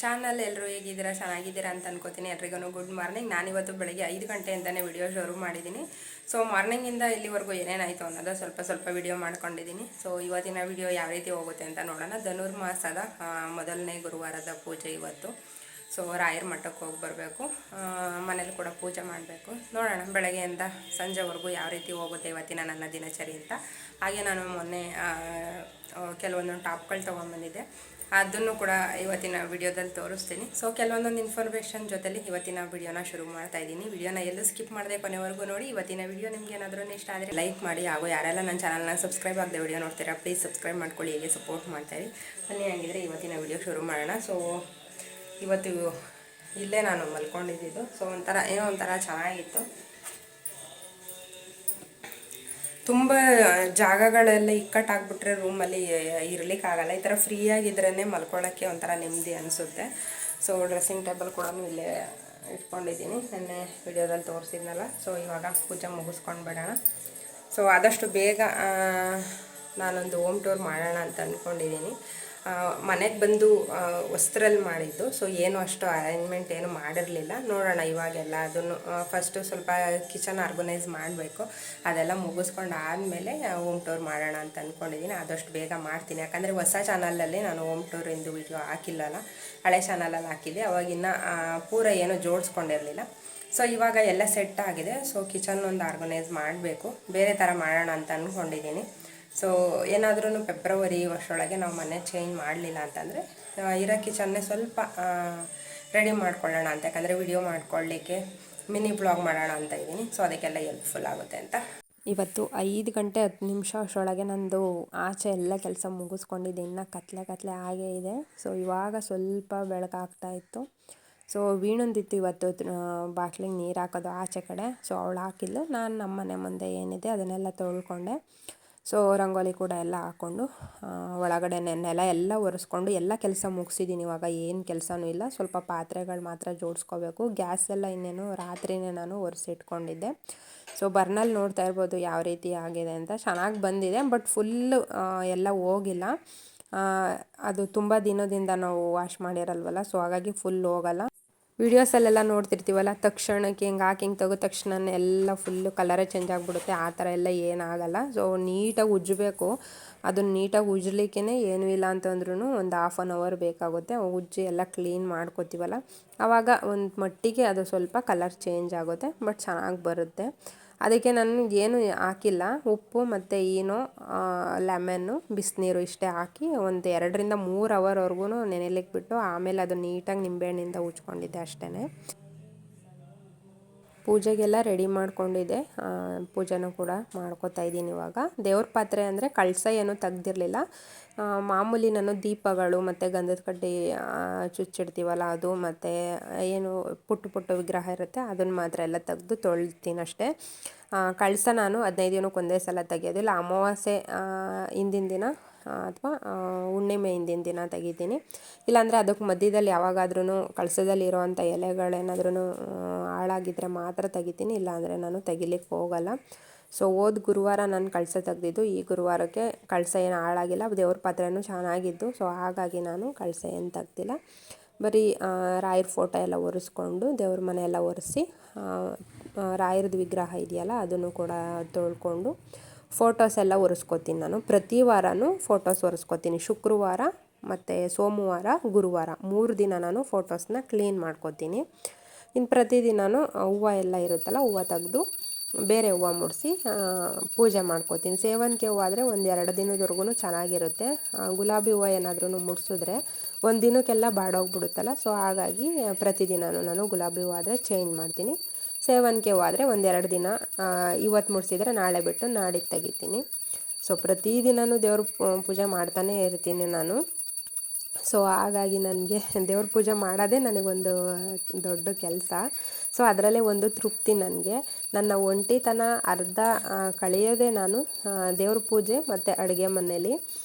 Channel ಎಲ್ಲರೂ ಹೇಗಿದ್ದೀರಾ, ಚೆನ್ನಾಗಿದ್ದೀರಾ ಅಂತ ಅನ್ಕೋತೀನಿ. ಎಲ್ರಿಗೂ ಗುಡ್ ಮಾರ್ನಿಂಗ್. ನಾನಿವತ್ತು ಬೆಳಗ್ಗೆ 5 ಗಂಟೆಯಿಂದನೇ ವಿಡಿಯೋ ಶುರು ಮಾಡಿದ್ದೀನಿ. ಸೊ ಮಾರ್ನಿಂಗಿಂದ ಇಲ್ಲಿವರೆಗೂ ಏನೇನಾಯಿತು ಅನ್ನೋದು ಸ್ವಲ್ಪ ವಿಡಿಯೋ ಮಾಡ್ಕೊಂಡಿದ್ದೀನಿ. ಸೊ ಇವತ್ತಿನ ವಿಡಿಯೋ ಯಾವ ರೀತಿ ಹೋಗುತ್ತೆ ಅಂತ ನೋಡೋಣ. ಧನುರ್ಮಾಸದ ಮೊದಲನೇ ಗುರುವಾರದ ಪೂಜೆ ಇವತ್ತು. ಸೊ ರಾಯರ ಮಠಕ್ಕೆ ಹೋಗಿ ಬರಬೇಕು, ಮನೇಲಿ ಕೂಡ ಪೂಜೆ ಮಾಡಬೇಕು. ನೋಡೋಣ ಬೆಳಗ್ಗೆಯಿಂದ ಸಂಜೆವರೆಗೂ ಯಾವ ರೀತಿ ಹೋಗುತ್ತೆ ಇವತ್ತಿನ ನನ್ನ ದಿನಚರಿ ಅಂತ. ಹಾಗೆ ನಾನು ಮೊನ್ನೆ ಕೆಲವೊಂದು ಟಾಪ್ಗಳು ತೊಗೊಂಬಂದಿದ್ದೆ, ಅದನ್ನು ಕೂಡ ಇವತ್ತಿನ ವಿಡಿಯೋದಲ್ಲಿ ತೋರಿಸ್ತೀನಿ. ಸೊ ಕೆಲವೊಂದೊಂದು ಇನ್ಫಾರ್ಮೇಷನ್ ಜೊತೆಲಿ ಇವತ್ತಿನ ವಿಡಿಯೋನ ಶುರು ಮಾಡ್ತಾ ಇದ್ದೀನಿ. ವಿಡಿಯೋನ ಎಲ್ಲೂ ಸ್ಕಿಪ್ ಮಾಡದೆ ಕೊನೆವರೆಗೂ ನೋಡಿ. ಇವತ್ತಿನ ವಿಡಿಯೋ ನಿಮ್ಗೆ ಏನಾದರೂ ಇಷ್ಟ ಆದರೆ ಲೈಕ್ ಮಾಡಿ, ಹಾಗೂ ಯಾರೆಲ್ಲ ನನ್ನ ಚಾನಲ್ನ ಸಬ್ಸ್ಕ್ರೈಬ್ ಆಗದೆ ವಿಡಿಯೋ ನೋಡ್ತೀರಾ ಪ್ಲೀಸ್ ಸಬ್ಸ್ಕ್ರೈಬ್ ಮಾಡ್ಕೊಳ್ಳಿ, ಹೀಗೆ ಸಪೋರ್ಟ್ ಮಾಡ್ತಾಯಿರಿ. ಬನ್ನಿ ಹಾಗಿದ್ರೆ ಇವತ್ತಿನ ವಿಡಿಯೋ ಶುರು ಮಾಡೋಣ. ಸೊ ಇವತ್ತು ಇಲ್ಲೇ ನಾನು ಮಲ್ಕೊಂಡಿದ್ದು. ಸೊ ಏನೋ ಒಂಥರ ಚೆನ್ನಾಗಿತ್ತು. ತುಂಬ ಜಾಗಗಳೆಲ್ಲ ಇಕ್ಕಟ್ಟಾಗ್ಬಿಟ್ರೆ ರೂಮಲ್ಲಿ ಇರಲಿಕ್ಕಾಗಲ್ಲ. ಈ ಥರ ಫ್ರೀಯಾಗಿದ್ರೇ ಮಲ್ಕೊಳ್ಳೋಕ್ಕೆ ಒಂಥರ ನೆಮ್ಮದಿ ಅನಿಸುತ್ತೆ. ಸೊ ಡ್ರೆಸ್ಸಿಂಗ್ ಟೇಬಲ್ ಕೂಡ ಇಲ್ಲೇ ಇಟ್ಕೊಂಡಿದ್ದೀನಿ, ನೆನ್ನೆ ವಿಡಿಯೋದಲ್ಲಿ ತೋರಿಸಿದ್ನಲ್ಲ. ಸೊ ಇವಾಗ ಪೂಜೆ ಮುಗಿಸ್ಕೊಂಡು ಬಿಡೋಣ. ಸೊ ಆದಷ್ಟು ಬೇಗ ನಾನೊಂದು ಹೋಮ್ ಟೂರ್ ಮಾಡೋಣ ಅಂತ ಅಂದ್ಕೊಂಡಿದ್ದೀನಿ. ಮನೆಗೆ ಬಂದು ವಸ್ತ್ರಲ್ಲಿ ಮಾಡಿದ್ದು. ಸೊ ಏನು ಅಷ್ಟು ಅರೇಂಜ್ಮೆಂಟ್ ಏನು ಮಾಡಿರಲಿಲ್ಲ. ನೋಡೋಣ ಇವಾಗೆಲ್ಲ ಅದನ್ನು ಫಸ್ಟು ಸ್ವಲ್ಪ ಕಿಚನ್ ಆರ್ಗನೈಸ್ ಮಾಡಬೇಕು. ಅದೆಲ್ಲ ಮುಗಿಸ್ಕೊಂಡು ಆದಮೇಲೆ ಹೋಮ್ ಟೂರ್ ಮಾಡೋಣ ಅಂತ ಅಂದ್ಕೊಂಡಿದ್ದೀನಿ. ಆದಷ್ಟು ಬೇಗ ಮಾಡ್ತೀನಿ, ಯಾಕಂದರೆ ಹೊಸ ಚಾನಲಲ್ಲಿ ನಾನು ಹೋಮ್ ಟೂರಿಂದು ವಿಡಿಯೋ ಹಾಕಿಲ್ಲಲ್ಲ, ಹಳೆ ಚಾನಲಲ್ಲಿ ಹಾಕಿದ್ದೆ. ಅವಾಗಿನ್ನ ಪೂರ ಏನೂ ಜೋಡಿಸ್ಕೊಂಡಿರಲಿಲ್ಲ. ಸೊ ಇವಾಗ ಎಲ್ಲ ಸೆಟ್ ಆಗಿದೆ. ಸೊ ಕಿಚನ್ ಒಂದು ಆರ್ಗನೈಸ್ ಮಾಡಬೇಕು, ಬೇರೆ ಥರ ಮಾಡೋಣ ಅಂತ ಅಂದ್ಕೊಂಡಿದ್ದೀನಿ. ಸೊ ಏನಾದ್ರೂ ಫೆಬ್ರವರಿ ವರ್ಷದೊಳಗೆ ನಾವು ಮನೆ ಚೇಂಜ್ ಮಾಡಲಿಲ್ಲ ಅಂತಂದರೆ ಇರೋ ಕಿಚನ್ನೇ ಸ್ವಲ್ಪ ರೆಡಿ ಮಾಡ್ಕೊಳ್ಳೋಣ ಅಂತ. ಯಾಕಂದರೆ ವಿಡಿಯೋ ಮಾಡ್ಕೊಳ್ಳಿಕ್ಕೆ ಮಿನಿ ಬ್ಲಾಗ್ ಮಾಡೋಣ ಅಂತ ಇದ್ದೀನಿ. ಸೊ ಅದಕ್ಕೆಲ್ಲ ಹೆಲ್ಪ್ಫುಲ್ ಆಗುತ್ತೆ ಅಂತ. ಇವತ್ತು 5 ಗಂಟೆ 10 ನಿಮಿಷ ಅಷ್ಟರೊಳಗೆ ನಂದು ಆಚೆ ಎಲ್ಲ ಕೆಲಸ ಮುಗಿಸ್ಕೊಂಡಿದ್ದೆ. ಇನ್ನು ಕತ್ಲೆ ಹಾಗೇ ಇದೆ. ಸೊ ಇವಾಗ ಸ್ವಲ್ಪ ಬೆಳಕಾಗ್ತಾ ಇತ್ತು. ಸೊ ವೀಣೊಂದಿತ್ತು ಇವತ್ತು ಬಾಟ್ಲಿಗೆ ನೀರು ಹಾಕೋದು ಆಚೆ ಕಡೆ. ಸೊ ಅವಳು ಹಾಕಿದ್ಲು, ನಾನು ನಮ್ಮ ಮನೆ ಮುಂದೆ ಏನಿದೆ ಅದನ್ನೆಲ್ಲ ತೊಳ್ಕೊಂಡೆ. ಸೊ ರಂಗೋಲಿ ಕೂಡ ಎಲ್ಲ ಹಾಕ್ಕೊಂಡು ಒಳಗಡೆ ನೆಲ ಎಲ್ಲ ಒರೆಸ್ಕೊಂಡು ಎಲ್ಲ ಕೆಲಸ ಮುಗಿಸಿದ್ದೀನಿ. ಇವಾಗ ಏನು ಕೆಲಸನೂ ಇಲ್ಲ, ಸ್ವಲ್ಪ ಪಾತ್ರೆಗಳು ಮಾತ್ರ ಜೋಡಿಸ್ಕೋಬೇಕು. ಗ್ಯಾಸ್ ಎಲ್ಲ ಇನ್ನೇನು ರಾತ್ರಿನೇ ನಾನು ಒರೆಸಿಟ್ಕೊಂಡಿದ್ದೆ. ಸೊ ಬರ್ನಲ್ಲಿ ನೋಡ್ತಾ ಇರ್ಬೋದು ಯಾವ ರೀತಿ ಆಗಿದೆ ಅಂತ. ಚೆನ್ನಾಗಿ ಬಂದಿದೆ, ಬಟ್ ಫುಲ್ಲು ಎಲ್ಲ ಹೋಗಿಲ್ಲ. ಅದು ತುಂಬ ದಿನದಿಂದ ನಾವು ವಾಶ್ ಮಾಡಿರಲ್ವಲ್ಲ, ಸೊ ಹಾಗಾಗಿ ಫುಲ್ ಹೋಗಲ್ಲ. ವೀಡಿಯೋಸಲ್ಲೆಲ್ಲ ನೋಡ್ತಿರ್ತೀವಲ್ಲ, ತಕ್ಷಣಕ್ಕೆ ಹಿಂಗೆ ತೆಗೆದ ತಕ್ಷಣ ಎಲ್ಲ ಫುಲ್ಲು ಕಲರೇ ಚೇಂಜ್ ಆಗಿಬಿಡುತ್ತೆ. ಆ ಥರ ಎಲ್ಲ ಏನಾಗಲ್ಲ. ಸೊ ನೀಟಾಗಿ ಉಜ್ಜಬೇಕು. ಅದನ್ನು ನೀಟಾಗಿ ಉಜ್ಜಲಿಕ್ಕೇ ಏನೂ ಇಲ್ಲ ಅಂತಂದ್ರೂ ಒಂದು ½ hour ಬೇಕಾಗುತ್ತೆ. ಉಜ್ಜಿ ಎಲ್ಲ ಕ್ಲೀನ್ ಮಾಡ್ಕೋತೀವಲ್ಲ, ಆವಾಗ ಒಂದು ಮಟ್ಟಿಗೆ ಅದು ಸ್ವಲ್ಪ ಕಲರ್ ಚೇಂಜ್ ಆಗುತ್ತೆ, ಬಟ್ ಚೆನ್ನಾಗಿ ಬರುತ್ತೆ. ಅದಕ್ಕೆ ನಾನು ಏನು ಹಾಕಿಲ್ಲ, ಉಪ್ಪು ಮತ್ತು ಈನೋ ಲೆಮನ್ನು ಬಿಸಿನೀರು ಇಷ್ಟೇ ಹಾಕಿ ಒಂದು 2 ರಿಂದ 3 ಅವರ್ವರೆಗೂ ನೆನೆಲಿಕ್ಕೆ ಬಿಟ್ಟು ಆಮೇಲೆ ಅದು ನೀಟಾಗಿ ನಿಂಬೆಹಣ್ಣಿಂದ ಉಜ್ಕೊಂಡಿದ್ದೆ ಅಷ್ಟೇ. ಪೂಜೆಗೆಲ್ಲ ರೆಡಿ ಮಾಡ್ಕೊಂಡಿದ್ದೆ, ಪೂಜೆನೂ ಕೂಡ ಮಾಡ್ಕೋತಾ ಇದ್ದೀನಿ. ಇವಾಗ ದೇವ್ರ ಪಾತ್ರೆ ಅಂದರೆ ಕಳಸ ಏನೂ ತೆಗ್ದಿರಲಿಲ್ಲ. ಮಾಮೂಲಿ ನಾನು ದೀಪಗಳು ಮತ್ತು ಗಂಧದ ಕಡ್ಡಿ ಚುಚ್ಚಿಡ್ತೀವಲ್ಲ ಅದು, ಮತ್ತು ಏನು ಪುಟ್ಟ ವಿಗ್ರಹ ಇರುತ್ತೆ ಅದನ್ನು ಮಾತ್ರ ಎಲ್ಲ ತೆಗೆದು ತೊಳ್ತೀನಿ ಅಷ್ಟೇ. ಕಳಸ ನಾನು 15 ದಿನಕ್ಕೆ ಒಂದೇ ಸಲ ತೆಗೆಯೋದಿಲ್ಲ. ಅಮಾವಾಸ್ಯೆ ಹಿಂದಿನ ದಿನ ಅಥವಾ ಹುಣ್ಣಿಮೆ ಹಿಂದಿನ ದಿನ ತೆಗಿತೀನಿ. ಇಲ್ಲಾಂದರೆ ಅದಕ್ಕೆ ಮಧ್ಯದಲ್ಲಿ ಯಾವಾಗಾದ್ರೂ ಕಳಸದಲ್ಲಿ ಇರೋವಂಥ ಎಲೆಗಳೇನಾದ್ರೂ ಹಾಳಾಗಿದ್ದರೆ ಮಾತ್ರ ತೆಗಿತೀನಿ, ಇಲ್ಲಾಂದರೆ ನಾನು ತೆಗಿಲಿಕ್ಕೆ ಹೋಗಲ್ಲ. ಸೊ ಹೋದ ಗುರುವಾರ ನಾನು ಕಳಸ ತೆಗೆದಿದ್ದು, ಈ ಗುರುವಾರಕ್ಕೆ ಕಳಸ ಏನು ಹಾಳಾಗಿಲ್ಲ, ದೇವ್ರ ಪಾತ್ರೆನೂ ಚೆನ್ನಾಗಿದ್ದು. ಸೊ ಹಾಗಾಗಿ ನಾನು ಕಳಸ ಏನು ತೆಗ್ದಿಲ್ಲ. ಬರೀ ರಾಯರ ಫೋಟೋ ಎಲ್ಲ ಒರೆಸ್ಕೊಂಡು ದೇವ್ರ ಮನೆ ಎಲ್ಲ ಒರೆಸಿ ರಾಯರದ್ದು ವಿಗ್ರಹ ಇದೆಯಲ್ಲ ಅದನ್ನು ಕೂಡ ತೊಳ್ಕೊಂಡು ಫೋಟೋಸ್ ಎಲ್ಲ ಒರೆಸ್ಕೊತೀನಿ. ನಾನು ಪ್ರತಿ ವಾರನೂ ಫೋಟೋಸ್ ಒರೆಸ್ಕೊತೀನಿ. ಶುಕ್ರವಾರ ಮತ್ತು ಸೋಮವಾರ, ಗುರುವಾರ 3 ದಿನ ನಾನು ಫೋಟೋಸ್ನ ಕ್ಲೀನ್ ಮಾಡ್ಕೊತೀನಿ. ಇನ್ನು ಪ್ರತಿದಿನವೂ ಹೂವು ಎಲ್ಲ ಇರುತ್ತಲ್ಲ, ಹೂವು ತೆಗೆದು ಬೇರೆ ಹೂವು ಮುಡಿಸಿ ಪೂಜೆ ಮಾಡ್ಕೋತೀನಿ. ಸೇವಂತಿಗೆ ಹೂವು ಆದರೆ 1-2 ದಿನದವರೆಗೂ ಚೆನ್ನಾಗಿರುತ್ತೆ. ಗುಲಾಬಿ ಹೂವು ಏನಾದ್ರೂ ಮುಡಿಸಿದ್ರೆ 1 ದಿನಕ್ಕೆಲ್ಲ ಬಾಡೋಗ್ಬಿಡುತ್ತಲ್ಲ. ಸೊ ಹಾಗಾಗಿ ಪ್ರತಿದಿನವೂ ನಾನು ಗುಲಾಬಿ ಹೂವು ಆದರೆ ಚೇಂಜ್ ಮಾಡ್ತೀನಿ. ಸೇವಂತಿಗೆ ಹೂವು ಆದರೆ 1-2 ದಿನ, ಇವತ್ತು ಮುಡಿಸಿದ್ರೆ ನಾಳೆ ಬಿಟ್ಟು ನಾಡಿದ್ದು ತೆಗಿತೀನಿ. ಸೊ ಪ್ರತಿದಿನವೂ ದೇವ್ರ ಪೂಜೆ ಮಾಡ್ತಾನೇ ಇರ್ತೀನಿ ನಾನು. ಸೊ ಹಾಗಾಗಿ ನನಗೆ ದೇವ್ರ ಪೂಜೆ ಮಾಡೋದೇ ನನಗೊಂದು ದೊಡ್ಡ ಕೆಲಸ. ಸೊ ಅದರಲ್ಲೇ ಒಂದು ತೃಪ್ತಿ ನನಗೆ. ನನ್ನ ಒಂಟಿತನ ಅರ್ಧ ಕಳೆಯೋದೇ ನಾನು ದೇವ್ರ ಪೂಜೆ ಮತ್ತು ಅಡುಗೆ ಮನೇಲಿ.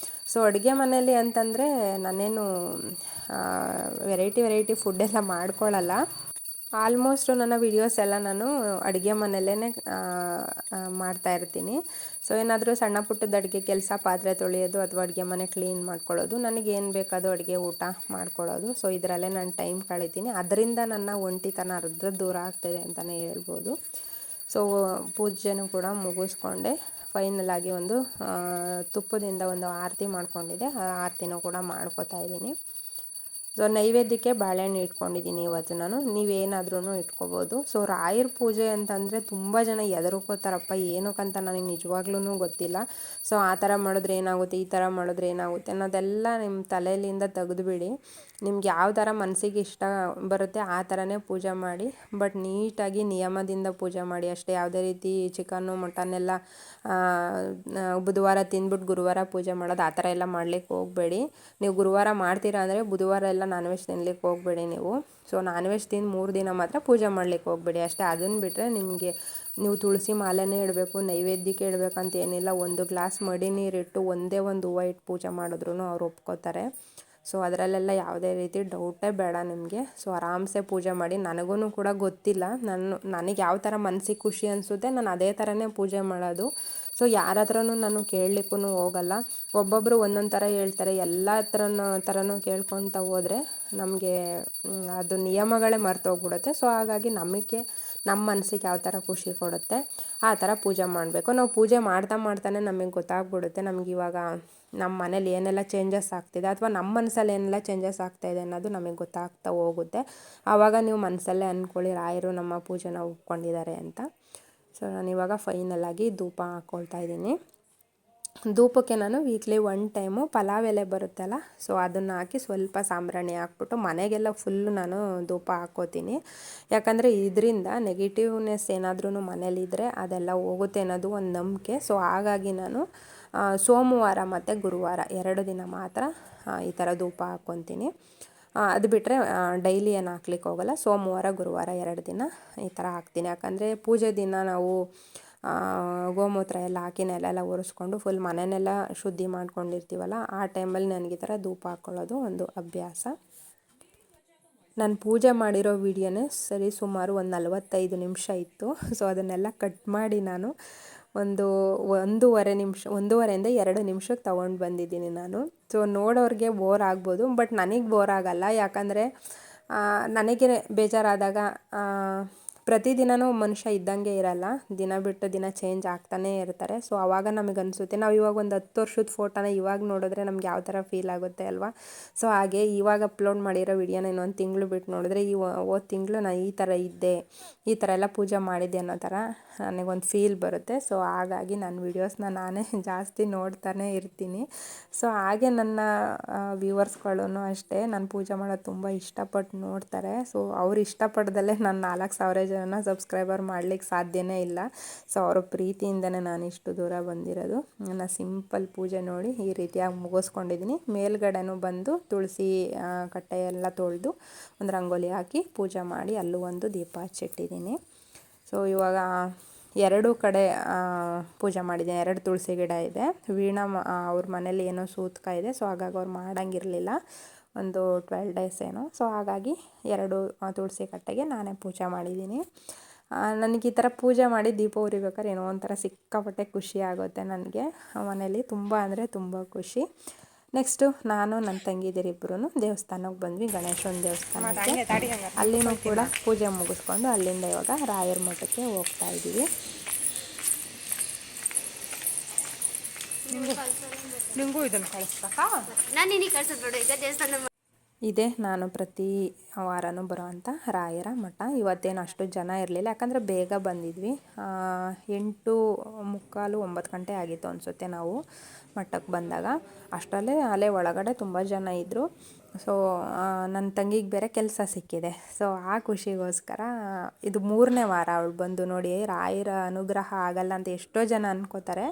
ಸೊ ಅಡುಗೆ ಮನೇಲಿ ಅಂತಂದರೆ ನಾನೇನು ವೆರೈಟಿ ಫುಡ್ಡೆಲ್ಲ ಮಾಡ್ಕೊಳ್ಳಲ್ಲ. ಆಲ್ಮೋಸ್ಟ್ ನನ್ನ ವೀಡಿಯೋಸ್ ಎಲ್ಲ ನಾನು ಅಡುಗೆ ಮನೆಯಲ್ಲೇ ಮಾಡ್ತಾ ಇರ್ತೀನಿ. ಸೊ ಏನಾದರೂ ಸಣ್ಣ ಪುಟ್ಟದ ಅಡುಗೆ ಕೆಲಸ, ಪಾತ್ರೆ ತೊಳೆಯೋದು ಅಥವಾ ಅಡುಗೆ ಮನೆ ಕ್ಲೀನ್ ಮಾಡ್ಕೊಳ್ಳೋದು, ನನಗೇನು ಬೇಕಾದೋ ಅಡುಗೆ ಊಟ ಮಾಡ್ಕೊಳ್ಳೋದು. ಸೊ ಇದರಲ್ಲೇ ನಾನು ಟೈಮ್ ಕಳೀತೀನಿ. ಅದರಿಂದ ನನ್ನ ಒಂಟಿತನ ಅರ್ಧ ದೂರ ಆಗ್ತಾಯಿದೆ ಅಂತಲೇ ಹೇಳ್ಬೋದು. ಸೊ ಪೂಜೆನೂ ಕೂಡ ಮುಗಿಸ್ಕೊಂಡೆ ಫೈನಲ್ ಆಗಿ ಒಂದು ತುಪ್ಪದಿಂದ ಒಂದು ಆರತಿ ಮಾಡ್ಕೊಂಡಿದ್ದೆ. ಆ ಆರತಿನೂ ಕೂಡ ಮಾಡ್ಕೋತಾ ಇದ್ದೀನಿ. ಸೊ ನೈವೇದ್ಯಕ್ಕೆ ಬಾಳೆಹಣ್ಣು ಇಟ್ಕೊಂಡಿದ್ದೀನಿ ಇವತ್ತು ನಾನು. ನೀವೇನಾದ್ರೂ ಇಟ್ಕೋಬೋದು. ಸೊ ರಾಯರ ಪೂಜೆ ಅಂತಂದರೆ ತುಂಬ ಜನ ಹೆದರ್ಕೋತಾರಪ್ಪ, ಏನಕ್ಕಂತ ನನಗೆ ನಿಜವಾಗ್ಲೂ ಗೊತ್ತಿಲ್ಲ. ಸೊ ಆ ಥರ ಮಾಡಿದ್ರೆ ಏನಾಗುತ್ತೆ, ಈ ಥರ ಮಾಡಿದ್ರೆ ಏನಾಗುತ್ತೆ ಅನ್ನೋದೆಲ್ಲ ನಿಮ್ಮ ತಲೆಯಿಂದ ತೆಗೆದುಬಿಡಿ. ನಿಮ್ಗೆ ಯಾವ ಥರ ಮನಸ್ಸಿಗೆ ಇಷ್ಟ ಬರುತ್ತೆ ಆ ಥರನೇ ಪೂಜೆ ಮಾಡಿ, ಬಟ್ ನೀಟಾಗಿ ನಿಯಮದಿಂದ ಪೂಜೆ ಮಾಡಿ ಅಷ್ಟೇ. ಯಾವುದೇ ರೀತಿ ಚಿಕನ್ನು ಮಟನ್ನೆಲ್ಲ ಬುಧವಾರ ತಿಂದ್ಬಿಟ್ಟು ಗುರುವಾರ ಪೂಜೆ ಮಾಡೋದು ಆ ಥರ ಎಲ್ಲ ಮಾಡ್ಲಿಕ್ಕೆ ಹೋಗಬೇಡಿ. ನೀವು ಗುರುವಾರ ಮಾಡ್ತೀರಾ ಅಂದರೆ ಬುಧವಾರ ಎಲ್ಲ ನಾನ್ ವೆಜ್ ತಿನ್ಲಿಕ್ಕೆ ಹೋಗಬೇಡಿ ನೀವು. ಸೊ ನಾನ್ ವೆಜ್ ತಿಂದು 3 ದಿನ ಮಾತ್ರ ಪೂಜೆ ಮಾಡ್ಲಿಕ್ಕೆ ಹೋಗಬೇಡಿ ಅಷ್ಟೇ. ಅದನ್ನು ಬಿಟ್ಟರೆ ನಿಮಗೆ ನೀವು ತುಳಸಿ ಮಾಲೆನೇ ಇಡಬೇಕು, ನೈವೇದ್ಯಕ್ಕೆ ಇಡಬೇಕಂತ ಏನಿಲ್ಲ. 1 ಗ್ಲಾಸ್ ಮಡಿ ನೀರಿಟ್ಟು ಒಂದೇ ಒಂದು ಹೂವು ಇಟ್ಟು ಪೂಜೆ ಮಾಡಿದ್ರು ಅವ್ರು ಒಪ್ಕೋತಾರೆ. ಸೊ ಅದರಲ್ಲೆಲ್ಲ ಯಾವುದೇ ರೀತಿ ಡೌಟೇ ಬೇಡ ನಿಮಗೆ. ಸೊ ಆರಾಮ್ಸೆ ಪೂಜೆ ಮಾಡಿ. ನನಗೂ ಕೂಡ ಗೊತ್ತಿಲ್ಲ, ನನಗೆ ಯಾವ ಥರ ಮನಸ್ಸಿಗೆ ಖುಷಿ ಅನಿಸುತ್ತೆ ನಾನು ಅದೇ ಥರನೇ ಪೂಜೆ ಮಾಡೋದು. ಸೊ ಯಾರ ಹತ್ರನೂ ನಾನು ಕೇಳಲಿಕ್ಕೂ ಹೋಗಲ್ಲ. ಒಬ್ಬೊಬ್ಬರು ಒಂದೊಂದು ಥರ ಹೇಳ್ತಾರೆ. ಎಲ್ಲ ಥರನೂ ಕೇಳ್ಕೊತ ಹೋದರೆ ನಮಗೆ ಅದು ನಿಯಮಗಳೇ ಮರ್ತೋಗ್ಬಿಡುತ್ತೆ. ಸೊ ಹಾಗಾಗಿ ನಮಗೆ ನಮ್ಮ ಮನಸ್ಸಿಗೆ ಯಾವ ಥರ ಖುಷಿ ಕೊಡುತ್ತೆ ಆ ಥರ ಪೂಜೆ ಮಾಡಬೇಕು. ನಾವು ಪೂಜೆ ಮಾಡ್ತಾನೆ ನಮಗೆ ಗೊತ್ತಾಗ್ಬಿಡುತ್ತೆ ನಮ್ಗೆ ಇವಾಗ ನಮ್ಮ ಮನೇಲಿ ಏನೆಲ್ಲ ಚೇಂಜಸ್ ಆಗ್ತಿದೆ ಅಥವಾ ನಮ್ಮ ಮನಸ್ಸಲ್ಲಿ ಏನೆಲ್ಲ ಚೇಂಜಸ್ ಆಗ್ತಾಯಿದೆ ಅನ್ನೋದು ನಮಗೆ ಗೊತ್ತಾಗ್ತಾ ಹೋಗುತ್ತೆ. ಆವಾಗ ನೀವು ಮನಸ್ಸಲ್ಲೇ ಅಂದ್ಕೊಳ್ಳಿ, ರಾಯರು ನಮ್ಮ ಪೂಜೆನ ಒಪ್ಕೊಂಡಿದ್ದಾರೆ ಅಂತ. ಸೊ ನಾನಿವಾಗ ಫೈನಲಾಗಿ ಧೂಪ ಹಾಕ್ಕೊಳ್ತಾ ಇದ್ದೀನಿ. ಧೂಪಕ್ಕೆ ನಾನು ವೀಕ್ಲಿ 1 ಟೈಮು ಪಲಾವ್ ಎಲೆ ಬರುತ್ತಲ್ಲ, ಸೊ ಅದನ್ನು ಹಾಕಿ ಸ್ವಲ್ಪ ಸಾಂಬ್ರಾಣಿ ಹಾಕ್ಬಿಟ್ಟು ಮನೆಗೆಲ್ಲ ಫುಲ್ಲು ನಾನು ಧೂಪ ಹಾಕ್ಕೋತೀನಿ. ಯಾಕಂದರೆ ಇದರಿಂದ ನೆಗೆಟಿವ್ನೆಸ್ ಏನಾದ್ರೂ ಮನೇಲಿದ್ದರೆ ಅದೆಲ್ಲ ಹೋಗುತ್ತೆ ಅನ್ನೋದು ಒಂದು ನಂಬಿಕೆ. ಸೊ ಹಾಗಾಗಿ ನಾನು ಸೋಮವಾರ ಮತ್ತು ಗುರುವಾರ 2 ದಿನ ಮಾತ್ರ ಈ ಥರ ಧೂಪ ಹಾಕ್ಕೊತೀನಿ. ಅದು ಬಿಟ್ಟರೆ ಡೈಲಿ ಏನು ಹಾಕ್ಲಿಕ್ಕೆ ಹೋಗಲ್ಲ. ಸೋಮವಾರ ಗುರುವಾರ 2 ದಿನ ಈ ಥರ ಹಾಕ್ತೀನಿ. ಯಾಕಂದರೆ ಪೂಜೆ ದಿನ ನಾವು ಗೋಮೂತ್ರ ಎಲ್ಲ ಹಾಕಿ ನೆಲೆಲ್ಲ ಒರೆಸ್ಕೊಂಡು ಫುಲ್ ಮನೆಯೆಲ್ಲ ಶುದ್ಧಿ ಮಾಡ್ಕೊಂಡಿರ್ತೀವಲ್ಲ, ಆ ಟೈಮಲ್ಲಿ ನನಗೆ ಈ ಥರ ಧೂಪ ಹಾಕ್ಕೊಳ್ಳೋದು ಒಂದು ಅಭ್ಯಾಸ. ನಾನು ಪೂಜೆ ಮಾಡಿರೋ ವೀಡಿಯೋನೇ ಸರಿ ಸುಮಾರು ಒಂದು 45 ನಿಮಿಷ ಇತ್ತು. ಸೊ ಅದನ್ನೆಲ್ಲ ಕಟ್ ಮಾಡಿ ನಾನು ಒಂದೂವರೆಯಿಂದ 2 ನಿಮಿಷಕ್ಕೆ ತೊಗೊಂಡು ಬಂದಿದ್ದೀನಿ ನಾನು. ಸೊ ನೋಡೋರಿಗೆ ಬೋರ್ ಆಗ್ಬೋದು, ಬಟ್ ನನಗೆ ಬೋರ್ ಆಗಲ್ಲ. ಯಾಕಂದರೆ ನನಗೆ ಬೇಜಾರಾದಾಗ ಪ್ರತಿದಿನವೂ ಮನುಷ್ಯ ಇದ್ದಂಗೆ ಇರಲ್ಲ, ದಿನ ಬಿಟ್ಟು ದಿನ ಚೇಂಜ್ ಆಗ್ತಾನೇ ಇರ್ತಾರೆ. ಸೊ ಆವಾಗ ನಮಗೆ ಅನಿಸುತ್ತೆ, ನಾವು ಇವಾಗ ಒಂದು 10 ವರ್ಷದ ಫೋಟೋನ ಇವಾಗ ನೋಡಿದ್ರೆ ನಮ್ಗೆ ಯಾವ ಥರ ಫೀಲ್ ಆಗುತ್ತೆ ಅಲ್ವಾ. ಸೊ ಹಾಗೆ ಇವಾಗ ಅಪ್ಲೋಡ್ ಮಾಡಿರೋ ವೀಡಿಯೋನ ಇನ್ನೊಂದು ತಿಂಗಳು ಬಿಟ್ಟು ನೋಡಿದ್ರೆ ಹೋದ ತಿಂಗಳು ನಾನು ಈ ಥರ ಇದ್ದೆ, ಈ ಥರ ಎಲ್ಲ ಪೂಜೆ ಮಾಡಿದ್ದೆ ಅನ್ನೋ ಥರ ನನಗೊಂದು ಫೀಲ್ ಬರುತ್ತೆ. ಸೊ ಹಾಗಾಗಿ ನನ್ನ ವೀಡಿಯೋಸ್ನ ನಾನೇ ಜಾಸ್ತಿ ನೋಡ್ತಾನೆ ಇರ್ತೀನಿ. ಸೊ ಹಾಗೆ ನನ್ನ ವ್ಯೂವರ್ಸ್ಗಳೂ ಅಷ್ಟೇ ನಾನು ಪೂಜೆ ಮಾಡೋದು ತುಂಬ ಇಷ್ಟಪಟ್ಟು ನೋಡ್ತಾರೆ. ಸೊ ಅವ್ರು ಇಷ್ಟಪಡ್ದಲ್ಲೇ ನಾನು 4,000 ಜನ ಸಬ್ಸ್ಕ್ರೈಬರ್ ಮಾಡಲಿಕ್ಕೆ ಸಾಧ್ಯನೇ ಇಲ್ಲ. ಸೊ ಅವರ ಪ್ರೀತಿಯಿಂದನೇ ನಾನು ಇಷ್ಟು ದೂರ ಬಂದಿರೋದು. ನನ್ನ ಸಿಂಪಲ್ ಪೂಜೆ ನೋಡಿ ಈ ರೀತಿಯಾಗಿ ಮುಗಿಸ್ಕೊಂಡಿದ್ದೀನಿ. ಮೇಲ್ಗಡೆನೂ ಬಂದು ತುಳಸಿ ಕಟ್ಟೆ ಎಲ್ಲ ತೊಳೆದು ಒಂದು ರಂಗೋಲಿ ಹಾಕಿ ಪೂಜೆ ಮಾಡಿ ಅಲ್ಲೂ ಒಂದು ದೀಪ ಹಚ್ಚಿಟ್ಟಿದ್ದೀನಿ. ಸೊ ಇವಾಗ 2 ಕಡೆ ಪೂಜೆ ಮಾಡಿದ್ದೀನಿ. 2 ತುಳಸಿ ಗಿಡ ಇದೆ. ವೀಣಾ ಅವ್ರ ಮನೇಲಿ ಏನೋ ಸೂತಕ ಇದೆ. ಸೊ ಹಾಗಾಗಿ ಅವ್ರು ಮಾಡೋಂಗಿರಲಿಲ್ಲ, ಒಂದು 12 ಡೇಸ್ ಏನೋ. ಸೊ ಹಾಗಾಗಿ 2 ತುಳಸಿ ಕಟ್ಟೆಗೆ ನಾನೇ ಪೂಜೆ ಮಾಡಿದ್ದೀನಿ. ನನಗೆ ಈ ಥರ ಪೂಜೆ ಮಾಡಿ ದೀಪ ಉರಿಬೇಕಾದ್ರೆ ಏನೋ ಒಂಥರ ಸಿಕ್ಕಾಪಟ್ಟೆ ಖುಷಿ ಆಗುತ್ತೆ ನನಗೆ. ಮನೇಲಿ ತುಂಬ ಅಂದರೆ ತುಂಬ ಖುಷಿ. ನೆಕ್ಸ್ಟು ನಾನು ನನ್ನ ತಂಗಿದಿರಿಬ್ಬರೂ ದೇವಸ್ಥಾನಕ್ಕೆ ಬಂದ್ವಿ, ಗಣೇಶನ ದೇವಸ್ಥಾನಕ್ಕೆ. ಅಲ್ಲಿನೂ ಕೂಡ ಪೂಜೆ ಮುಗಿಸ್ಕೊಂಡು ಅಲ್ಲಿಂದ ಇವಾಗ ರಾಯರ ಮಠಕ್ಕೆ ಹೋಗ್ತಾ ಇದ್ದೀವಿ. ನಿಮಗೂ ಇದನ್ನು ಕಳಿಸ್ಬೇಕಾ? ನಾನು ನಿನಗೆ ಕಳ್ಸೋದು ಬೇಡ, ಈಗ ದೇವಸ್ಥಾನ ಇದೆ. ನಾನು ಪ್ರತಿ ವಾರನೂ ಬರೋವಂಥ ರಾಯರ ಮಠ. ಇವತ್ತೇನು ಅಷ್ಟು ಜನ ಇರಲಿಲ್ಲ, ಯಾಕಂದರೆ ಬೇಗ ಬಂದಿದ್ವಿ. 8:45 9 ಗಂಟೆ ಆಗಿತ್ತು ಅನಿಸುತ್ತೆ ನಾವು ಮಠಕ್ಕೆ ಬಂದಾಗ. ಅಷ್ಟರಲ್ಲೇ ಅಲ್ಲೇ ಒಳಗಡೆ ತುಂಬ ಜನ ಇದ್ದರು. ಸೊ ನನ್ನ ತಂಗಿಗೆ ಬೇರೆ ಕೆಲಸ ಸಿಕ್ಕಿದೆ. ಸೊ ಆ ಖುಷಿಗೋಸ್ಕರ ಇದು 3ನೇ ವಾರ ಅವಳು ಬಂದು. ನೋಡಿ, ರಾಯರ ಅನುಗ್ರಹ ಆಗಲ್ಲ ಅಂತ ಎಷ್ಟೋ ಜನ ಅನ್ಕೋತಾರೆ.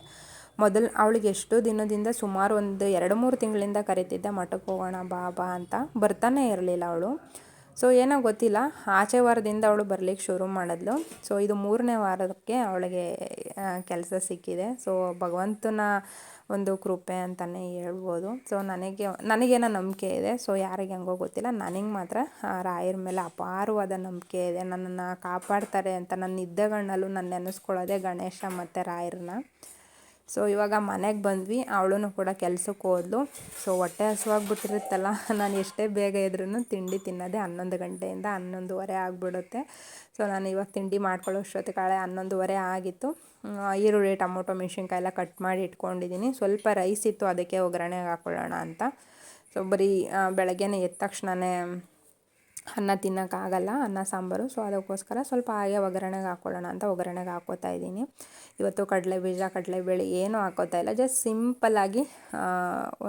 ಮೊದಲು ಅವಳಿಗೆ ಎಷ್ಟೋ ದಿನದಿಂದ ಸುಮಾರು ಒಂದು 2-3 ತಿಂಗಳಿಂದ ಕರಿತಿದ್ದೆ, ಮಠಕ್ಕೆ ಹೋಗೋಣ ಬಾ ಅಂತ. ಬರ್ತಾನೆ ಇರಲಿಲ್ಲ ಅವಳು. ಸೊ ಏನೋ ಗೊತ್ತಿಲ್ಲ, ಆಚೆ ವಾರದಿಂದ ಅವಳು ಬರಲಿಕ್ಕೆ ಶುರು ಮಾಡಿದ್ಲು. ಸೊ ಇದು 3ನೇ ವಾರಕ್ಕೆ ಅವಳಿಗೆ ಕೆಲಸ ಸಿಕ್ಕಿದೆ. ಸೊ ಭಗವಂತನ ಒಂದು ಕೃಪೆ ಅಂತಲೇ ಹೇಳ್ಬೋದು. ಸೊ ನನಗೇನೋ ನಂಬಿಕೆ ಇದೆ. ಸೊ ಯಾರಿಗೆ ಹೆಂಗೋ ಗೊತ್ತಿಲ್ಲ, ನನಗೆ ಮಾತ್ರ ರಾಯರ ಮೇಲೆ ಅಪಾರವಾದ ನಂಬಿಕೆ ಇದೆ. ನನ್ನನ್ನು ಕಾಪಾಡ್ತಾರೆ ಅಂತ ನನ್ನ ನಿದ್ದೆಗಣ್ಣಲ್ಲೂ ನಾನು ನೆನೆಸ್ಕೊಳ್ಳೋದೆ ಗಣೇಶ ಮತ್ತು ರಾಯರನ್ನ. ಸೊ ಇವಾಗ ಮನೆಗೆ ಬಂದ್ವಿ, ಅವಳು ಕೂಡ ಕೆಲ್ಸಕ್ಕೆ ಹೋದ್ಲು. ಸೊ ಹೊಟ್ಟೆ ಹಸುವಾಗ್ಬಿಟ್ಟಿರುತ್ತಲ್ಲ, ನಾನು ಎಷ್ಟೇ ಬೇಗ ಇದ್ರೂ ತಿಂಡಿ ತಿನ್ನೋದೇ 11 ಗಂಟೆಯಿಂದ 11:15 ಆಗಿಬಿಡುತ್ತೆ. ಸೊ ನಾನು ಇವಾಗ ತಿಂಡಿ ಮಾಡ್ಕೊಳ್ಳೋಷ್ಟೊತ್ತಿಗೆ 11:15 ಆಗಿತ್ತು. ಈರುಳ್ಳಿ, ಟೊಮೊಟೊ, ಮೆಣಸಿನ್ಕಾಯಿ ಎಲ್ಲ ಕಟ್ ಮಾಡಿ ಇಟ್ಕೊಂಡಿದ್ದೀನಿ. ಸ್ವಲ್ಪ ರೈಸ್ ಇತ್ತು, ಅದಕ್ಕೆ ಒಗ್ಗರಣೆಗೆ ಹಾಕ್ಕೊಳ್ಳೋಣ ಅಂತ. ಸೊ ಬರೀ ಬೆಳಗ್ಗೆನೇ ಎದ್ದ ತಕ್ಷಣವೇ ಅನ್ನ ತಿನ್ನೋಕ್ಕಾಗಲ್ಲ, ಅನ್ನ ಸಾಂಬಾರು. ಸೊ ಅದಕ್ಕೋಸ್ಕರ ಸ್ವಲ್ಪ ಹಾಗೆ ಒಗ್ಗರಣೆಗೆ ಹಾಕ್ಕೊಳ್ಳೋಣ ಅಂತ ಒಗ್ಗರಣೆಗೆ ಹಾಕ್ಕೋತಾ ಇದ್ದೀನಿ. ಇವತ್ತು ಕಡಲೆಬೀಜ, ಕಡಲೆಬೇಳೆ ಏನೂ ಹಾಕೋತಾ ಇಲ್ಲ. ಜಸ್ಟ್ ಸಿಂಪಲ್ಲಾಗಿ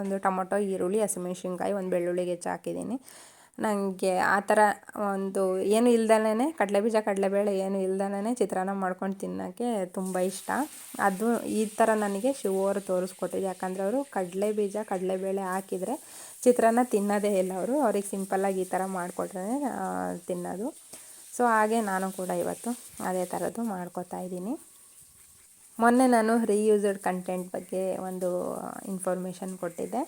ಒಂದು ಟೊಮೊಟೊ, ಈರುಳ್ಳಿ, ಹಸಿಮೆಣ್ಸಿನ್ಕಾಯಿ, ಒಂದು ಬೆಳ್ಳುಳ್ಳಿಗೆ ಹೆಚ್ಚು ಹಾಕಿದ್ದೀನಿ. ನನಗೆ ಆ ಥರ ಒಂದು ಏನು ಇಲ್ದಲೇ ಕಡಲೆಬೀಜ, ಕಡಲೆಬೇಳೆ ಏನು ಇಲ್ದಲೇ ಚಿತ್ರಾನ್ನ ಮಾಡ್ಕೊಂಡು ತಿನ್ನೋಕ್ಕೆ ತುಂಬ ಇಷ್ಟ. ಅದು ಈ ಥರ ನನಗೆ ಶಿವರು ತೋರಿಸ್ಕೊಟ್ಟಿದ್ದು. ಯಾಕಂದರೆ ಅವರು ಕಡಲೆಬೀಜ, ಕಡಲೆಬೇಳೆ ಹಾಕಿದರೆ ಚಿತ್ರಾನ್ನ ತಿನ್ನೋದೇ ಇಲ್ಲ ಅವರು. ಅವ್ರಿಗೆ ಸಿಂಪಲ್ಲಾಗಿ ಈ ಥರ ಮಾಡಿಕೊಟ್ರೆ ತಿನ್ನೋದು. ಸೊ ಹಾಗೆ ನಾನು ಕೂಡ ಇವತ್ತು ಅದೇ ಥರದ್ದು ಮಾಡ್ಕೋತಾ ಇದ್ದೀನಿ. ಮೊನ್ನೆ ನಾನು ರೀಯೂಸ್ಡ್ ಕಂಟೆಂಟ್ ಬಗ್ಗೆ ಒಂದು ಇನ್ಫಾರ್ಮೇಷನ್ ಕೊಟ್ಟಿದ್ದೆ.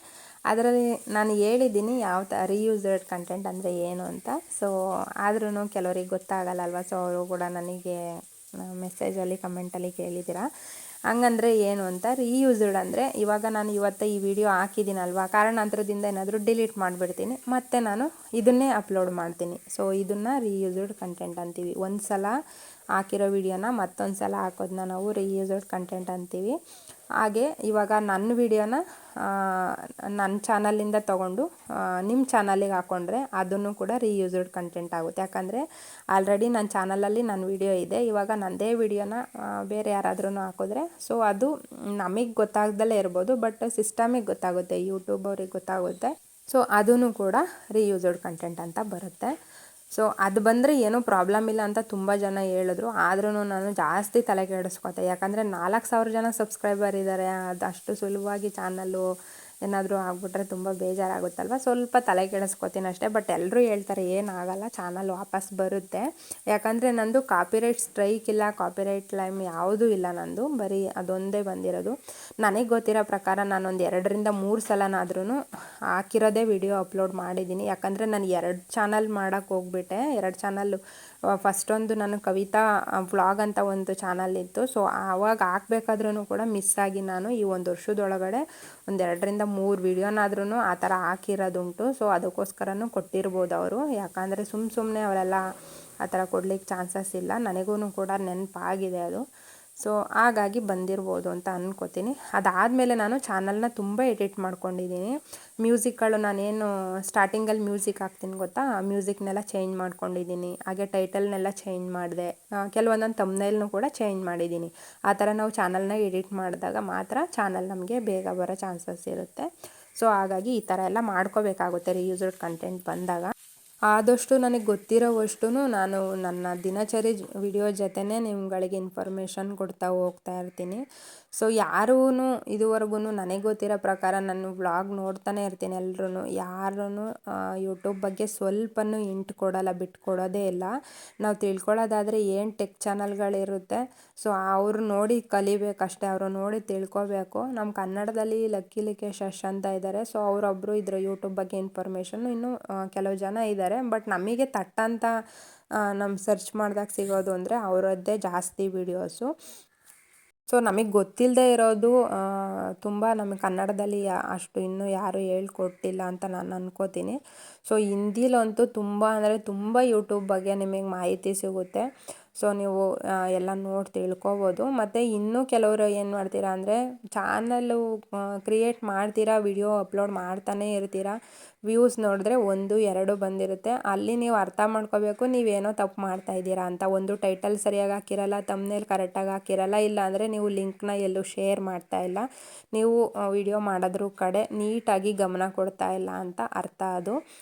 ಅದರಲ್ಲಿ ನಾನು ಹೇಳಿದ್ದೀನಿ ರೀಯೂಸ್ಡ್ ಕಂಟೆಂಟ್ ಅಂದರೆ ಏನು ಅಂತ. ಸೊ ಆದ್ರೂ ಕೆಲವರಿಗೆ ಗೊತ್ತಾಗಲ್ಲ ಅಲ್ವಾ. ಸೊ ಅವರು ಕೂಡ ನನಗೆ ಮೆಸೇಜಲ್ಲಿ, ಕಮೆಂಟಲ್ಲಿ ಕೇಳಿದ್ದೀರಾ. ಹಂಗಂದರೆ ಏನು ಅಂತ. ರೀಯೂಸ್ಡ್ ಅಂದರೆ ಇವಾಗ ನಾನು ಇವತ್ತು ಈ ವಿಡಿಯೋ ಹಾಕಿದ್ದೀನಲ್ವ, ಕಾರಣಾಂತರದಿಂದ ಏನಾದರೂ ಡಿಲೀಟ್ ಮಾಡಿಬಿಡ್ತೀನಿ, ಮತ್ತು ನಾನು ಇದನ್ನೇ ಅಪ್ಲೋಡ್ ಮಾಡ್ತೀನಿ. ಸೊ ಇದನ್ನು ರೀಯೂಸ್ಡ್ ಕಂಟೆಂಟ್ ಅಂತೀವಿ. ಒಂದು ಸಲ ಹಾಕಿರೋ ವಿಡಿಯೋನ ಮತ್ತೊಂದು ಸಲ ಹಾಕೋದನ್ನ ನಾವು ರೀಯೂಸ್ಡ್ ಕಂಟೆಂಟ್ ಅಂತೀವಿ. ಹಾಗೆ ಇವಾಗ ನನ್ನ ವಿಡಿಯೋನ ನನ್ನ ಚಾನಲಿಂದ ತೊಗೊಂಡು ನಿಮ್ಮ ಚಾನಲಿಗೆ ಹಾಕ್ಕೊಂಡ್ರೆ ಅದನ್ನು ಕೂಡ ರೀಯೂಸ್ಡ್ ಕಂಟೆಂಟ್ ಆಗುತ್ತೆ. ಯಾಕಂದರೆ ಆಲ್ರೆಡಿ ನನ್ನ ಚಾನಲಲ್ಲಿ ನನ್ನ ವಿಡಿಯೋ ಇದೆ. ಇವಾಗ ನನ್ನದೇ ವಿಡಿಯೋನ ಬೇರೆ ಯಾರಾದ್ರೂ ಹಾಕಿದ್ರೆ ಸೊ ಅದು ನಮಗೆ ಗೊತ್ತಾಗ್ದಲೇ ಇರ್ಬೋದು, ಬಟ್ ಸಿಸ್ಟಮಿಗೆ ಗೊತ್ತಾಗುತ್ತೆ, ಯೂಟ್ಯೂಬ್ ಅವ್ರಿಗೆ ಗೊತ್ತಾಗುತ್ತೆ. ಸೊ ಅದೂ ಕೂಡ ರೀಯೂಸ್ಡ್ ಕಂಟೆಂಟ್ ಅಂತ ಬರುತ್ತೆ. ಸೊ ಅದು ಬಂದರೆ ಏನೂ ಪ್ರಾಬ್ಲಮ್ ಇಲ್ಲ ಅಂತ ತುಂಬ ಜನ ಹೇಳಿದ್ರು. ಆದ್ರೂ ನಾನು ಜಾಸ್ತಿ ತಲೆ ಕೆಡಿಸ್ಕೊತೆ. ಯಾಕಂದರೆ 4,000 ಜನ ಸಬ್ಸ್ಕ್ರೈಬರ್ ಇದ್ದಾರೆ. ಅದು ಅಷ್ಟು ಸುಲಭವಾಗಿ ಚಾನಲ್ಲು ಏನಾದರೂ ಆಗಿಬಿಟ್ರೆ ತುಂಬ ಬೇಜಾರಾಗುತ್ತಲ್ವ. ಸ್ವಲ್ಪ ತಲೆ ಕೆಡಿಸ್ಕೊತೀನಿ ಅಷ್ಟೇ. ಬಟ್ ಎಲ್ಲರೂ ಹೇಳ್ತಾರೆ ಏನಾಗಲ್ಲ, ಚಾನಲ್ ವಾಪಸ್ ಬರುತ್ತೆ. ಯಾಕಂದರೆ ನಂದು ಕಾಪಿರೈಟ್ ಸ್ಟ್ರೈಕ್ ಇಲ್ಲ, ಕಾಪಿರೈಟ್ ಕ್ಲೈಮ್ ಯಾವುದೂ ಇಲ್ಲ. ನಂದು ಬರೀ ಅದೊಂದೇ ಬಂದಿರೋದು. ನನಗೆ ಗೊತ್ತಿರೋ ಪ್ರಕಾರ ನಾನೊಂದು 2-3 ಸಲನಾದ್ರೂ ಹಾಕಿರೋದೇ ವಿಡಿಯೋ ಅಪ್ಲೋಡ್ ಮಾಡಿದ್ದೀನಿ. ಯಾಕಂದರೆ ನಾನು 2 ಚಾನಲ್ ಮಾಡೋಕ್ಕೆ ಹೋಗ್ಬಿಟ್ಟೆ. 2 ಚಾನಲ್ಲು, ಫಸ್ಟೊಂದು ನಾನು ಕವಿತಾ ವ್ಲಾಗ್ ಅಂತ ಒಂದು ಚಾನಲ್ ಇತ್ತು. ಸೊ ಆವಾಗ ಹಾಕ್ಬೇಕಾದ್ರೂ ಕೂಡ ಮಿಸ್ ಆಗಿ ನಾನು ಈ 1 ವರ್ಷದೊಳಗಡೆ ಒಂದು 2-3 ವಿಡಿಯೋನಾದ್ರೂ ಆ ಥರ ಹಾಕಿರೋದುಂಟು. ಸೊ ಅದಕ್ಕೋಸ್ಕರನೂ ಕೊಟ್ಟಿರ್ಬೋದು ಅವರು. ಯಾಕಂದರೆ ಸುಮ್ಮನೆ ಅವರೆಲ್ಲ ಆ ಥರ ಕೊಡ್ಲಿಕ್ಕೆ ಚಾನ್ಸಸ್ ಇಲ್ಲ. ನನಗೂ ಕೂಡ ನೆನಪಾಗಿದೆ ಅದು. ಸೊ ಹಾಗಾಗಿ ಬಂದಿರ್ಬೋದು ಅಂತ ಅಂದ್ಕೋತೀನಿ. ಅದಾದಮೇಲೆ ನಾನು ಚಾನಲ್ನ ತುಂಬ ಎಡಿಟ್ ಮಾಡ್ಕೊಂಡಿದ್ದೀನಿ. ಮ್ಯೂಸಿಕ್ಗಳು ನಾನೇನು ಸ್ಟಾರ್ಟಿಂಗಲ್ಲಿ ಮ್ಯೂಸಿಕ್ ಹಾಕ್ತೀನಿ ಗೊತ್ತಾ, ಆ ಮ್ಯೂಸಿಕ್ನೆಲ್ಲ ಚೇಂಜ್ ಮಾಡ್ಕೊಂಡಿದ್ದೀನಿ. ಹಾಗೆ ಟೈಟಲ್ನೆಲ್ಲ ಚೇಂಜ್ ಮಾಡಿದೆ. ಕೆಲವೊಂದೊಂದು ತಮ್ನೈಲ್ನೂ ಕೂಡ ಚೇಂಜ್ ಮಾಡಿದ್ದೀನಿ. ಆ ಥರ ನಾವು ಚಾನಲ್ನ ಎಡಿಟ್ ಮಾಡಿದಾಗ ಮಾತ್ರ ಚಾನಲ್ ನಮಗೆ ಬೇಗ ಬರೋ ಚಾನ್ಸಸ್ ಇರುತ್ತೆ. ಸೊ ಹಾಗಾಗಿ ಈ ಥರ ಎಲ್ಲ ಮಾಡ್ಕೋಬೇಕಾಗುತ್ತೆ ರೀಯೂಸ್ಡ್ ಕಂಟೆಂಟ್ ಬಂದಾಗ. ಆದಷ್ಟು ನನಗೆ ಗೊತ್ತಿರೋವಷ್ಟು ನಾನು ನನ್ನ ದಿನಚರಿ ವಿಡಿಯೋ ಜೊತೆನೇ ನಿಮ್ಗಳಿಗೆ ಇನ್ಫಾರ್ಮೇಷನ್ ಕೊಡ್ತಾ ಹೋಗ್ತಾ ಇರ್ತೀನಿ. ಸೊ ಯಾರೂ ಇದುವರೆಗೂ ನನಗೆ ಗೊತ್ತಿರೋ ಪ್ರಕಾರ ನಾನು ವ್ಲಾಗ್ ನೋಡ್ತಾನೆ ಇರ್ತೀನಿ. ಎಲ್ಲರೂ ಯಾರೂ ಯೂಟ್ಯೂಬ್ ಬಗ್ಗೆ ಸ್ವಲ್ಪನೂ ಇಂಟ್ ಕೊಡಲ್ಲ, ಬಿಟ್ಕೊಡೋದೇ ಇಲ್ಲ. ನಾವು ತಿಳ್ಕೊಳ್ಳೋದಾದರೆ ಏನು ಟೆಕ್ ಚಾನಲ್ಗಳಿರುತ್ತೆ, ಸೊ ಅವರು ನೋಡಿ ಕಲಿಬೇಕಷ್ಟೇ, ಅವರು ನೋಡಿ ತಿಳ್ಕೊಬೇಕು. ನಮ್ಮ ಕನ್ನಡದಲ್ಲಿ ಲಕ್ಕಿ ಲಿಕೇಶ್ ಅಂತ ಇದ್ದಾರೆ. ಸೊ ಅವರೊಬ್ಬರು ಇದ್ರ ಯೂಟ್ಯೂಬ್ ಬಗ್ಗೆ ಇನ್ಫಾರ್ಮೇಷನ್ನು ಇನ್ನೂ ಕೆಲವು ಜನ ಇದ್ದಾರೆ. ಬಟ್ ನಮಗೆ ತಟ್ಟಂತ ನಮ್ಮ ಸರ್ಚ್ ಮಾಡಿದಾಗ ಸಿಗೋದು ಅಂದರೆ ಅವರದ್ದೇ ಜಾಸ್ತಿ ವಿಡಿಯೋಸು. ಸೊ ನಮಗೆ ಗೊತ್ತಿಲ್ಲದೆ ಇರೋದು ತುಂಬ ನಮಗೆ ಕನ್ನಡದಲ್ಲಿ ಅಷ್ಟು ಇನ್ನೂ ಯಾರೂ ಹೇಳ್ಕೊಟ್ಟಿಲ್ಲ ಅಂತ ನಾನು ಅನ್ಕೋತೀನಿ. ಸೊ ಹಿಂದಿಲಂತೂ ತುಂಬ ಅಂದರೆ ತುಂಬ ಯೂಟ್ಯೂಬ್ ಬಗ್ಗೆ ನಿಮಗೆ ಮಾಹಿತಿ ಸಿಗುತ್ತೆ. ಸೊ ನೀವು ಎಲ್ಲ ನೋಡಿ ತಿಳ್ಕೊಬೋದು. ಮತ್ತು ಇನ್ನೂ ಕೆಲವರು ಏನು ಮಾಡ್ತೀರಾ ಅಂದರೆ ಚಾನಲ್ಲು ಕ್ರಿಯೇಟ್ ಮಾಡ್ತೀರಾ, ವಿಡಿಯೋ ಅಪ್ಲೋಡ್ ಮಾಡ್ತಾನೇ ಇರ್ತೀರಾ, ವ್ಯೂಸ್ ನೋಡಿದ್ರೆ 1-2 ಬಂದಿರುತ್ತೆ. ಅಲ್ಲಿ ನೀವು ಅರ್ಥ ಮಾಡ್ಕೋಬೇಕು ನೀವೇನೋ ತಪ್ಪು ಮಾಡ್ತಾಯಿದ್ದೀರಾ ಅಂತ. ಒಂದು ಟೈಟಲ್ ಸರಿಯಾಗಿ ಹಾಕಿರಲ್ಲ, ತಮ್ನೇಲ್ ಕರೆಕ್ಟಾಗಿ ಹಾಕಿರಲ್ಲ, ಇಲ್ಲ ಅಂದರೆ ನೀವು ಲಿಂಕ್ನ ಎಲ್ಲೂ ಶೇರ್ ಮಾಡ್ತಾ ಇಲ್ಲ, ನೀವು ವಿಡಿಯೋ ಮಾಡೋದ್ರ ಕಡೆ ನೀಟಾಗಿ ಗಮನ ಕೊಡ್ತಾ ಇಲ್ಲ ಅಂತ ಅರ್ಥ ಅದು.